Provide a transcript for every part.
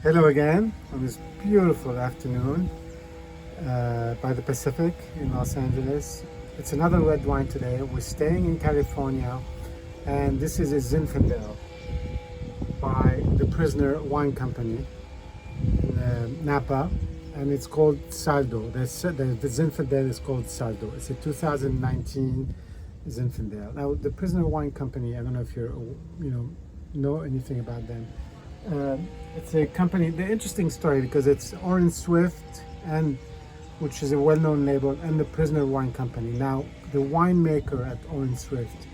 Hello again on this beautiful afternoon by the Pacific in Los Angeles. It's another red wine today. We're staying in California, and this is a Zinfandel by the Prisoner Wine Company in Napa, and it's called Saldo. The Zinfandel is called Saldo. It's a 2019 Zinfandel. Now, the Prisoner Wine Company, I don't know if know anything about them. It's a company. The interesting story because it's Orange Swift and which is a well-known label, and the Prisoner Wine Company. Now, the winemaker at Orange Swift,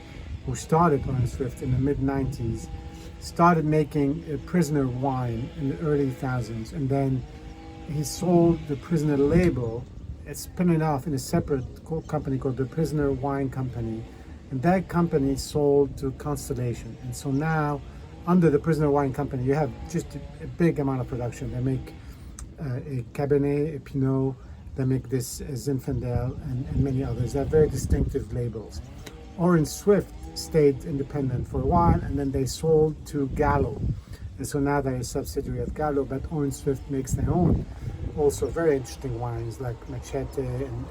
who started Orange Swift in the mid-90s, started making a Prisoner wine in the early 2000s, and then he sold the Prisoner label, spun it off in a separate company called the Prisoner Wine Company, and that company sold to Constellation. And so now, under the Prisoner Wine Company, you have just a big amount of production. They make a Cabernet, a Pinot, they make this Zinfandel, and many others. They have very distinctive labels. Orange Swift stayed independent for a while, and then they sold to Gallo. And so now they're a subsidiary of Gallo, but Orange Swift makes their own also very interesting wines like Machete and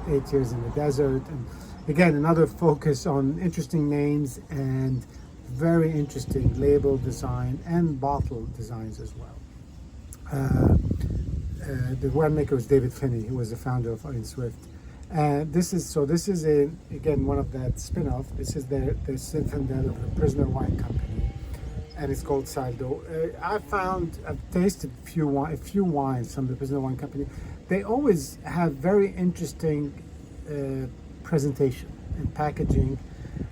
8 Years in the Desert. And again, another focus on interesting names and very interesting label design and bottle designs as well. The winemaker was David Finney, who was the founder of Orange Swift. This is again one of that spin-off. This is the Zinfandel of the Prisoner Wine Company, and it's called Saldo. I've tasted a few wines from the Prisoner Wine Company. They always have very interesting presentation and packaging.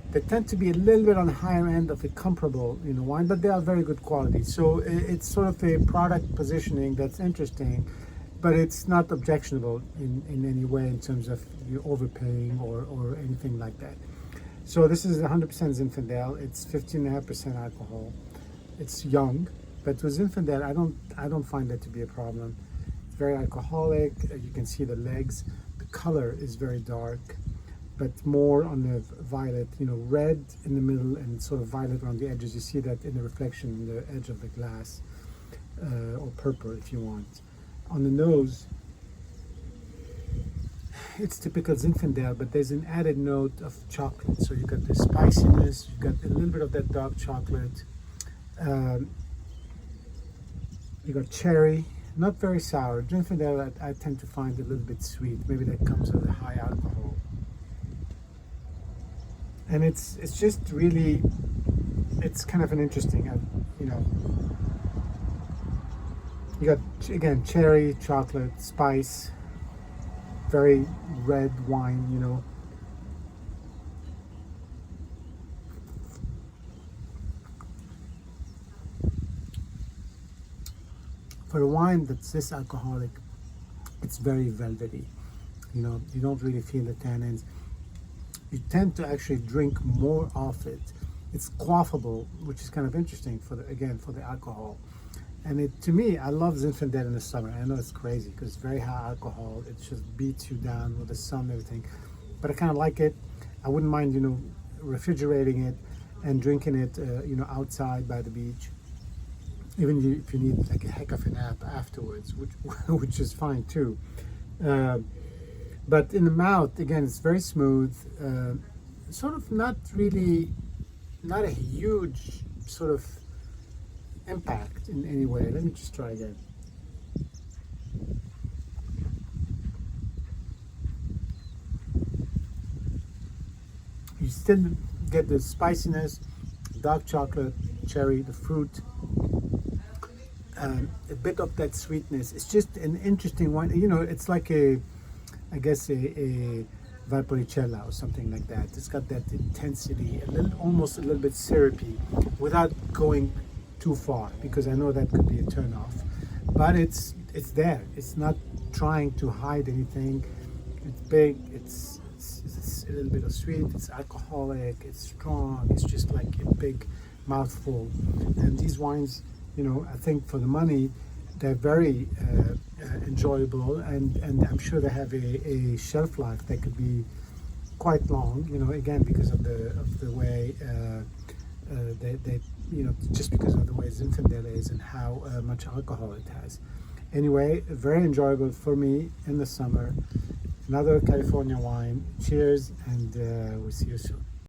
They tend to be a little bit on the higher end of a comparable wine, but they are very good quality. So it's sort of a product positioning that's interesting, but it's not objectionable in any way in terms of you overpaying or anything like that. So this is 100% Zinfandel. It's 15.5% alcohol. It's young, but with Zinfandel, I don't find that to be a problem. It's very alcoholic. You can see the legs. The color is very dark, but more on the violet, red in the middle and sort of violet around the edges. You see that in the reflection in the edge of the glass, or purple if you want. On the nose, it's typical Zinfandel, but there's an added note of chocolate. So you got the spiciness, you got a little bit of that dark chocolate. You got cherry, not very sour. Zinfandel I tend to find a little bit sweet. Maybe that comes with a high alcohol. And it's just really, it's kind of an interesting, you got, again, cherry, chocolate, spice, very red wine, For a wine that's this alcoholic, it's very velvety. You don't really feel the tannins. You tend to actually drink more of it. It's quaffable, which is kind of interesting for the alcohol. And to me, I love Zinfandel in the summer. I know it's crazy because it's very high alcohol. It just beats you down with the sun and everything. But I kind of like it. I wouldn't mind, refrigerating it and drinking it, outside by the beach. Even if you need like a heck of a nap afterwards, which is fine too. But in the mouth, again, it's very smooth. Sort of not a huge sort of impact in any way. Let me just try again. You still get the spiciness, dark chocolate, cherry, the fruit, a bit of that sweetness. It's just an interesting wine. It's like a Valpolicella or something like that. It's got that intensity, almost a little bit syrupy, without going too far, because I know that could be a turnoff. But it's there. It's not trying to hide anything. It's big. It's a little bit of sweet. It's alcoholic. It's strong. It's just like a big mouthful. And these wines, I think for the money, they're very enjoyable, and I'm sure they have a shelf life that could be quite long. Again, because of the way they just because of the way Zinfandel is and how how much alcohol it has. Anyway, very enjoyable for me in the summer. Another California wine. Cheers, and we'll see you soon.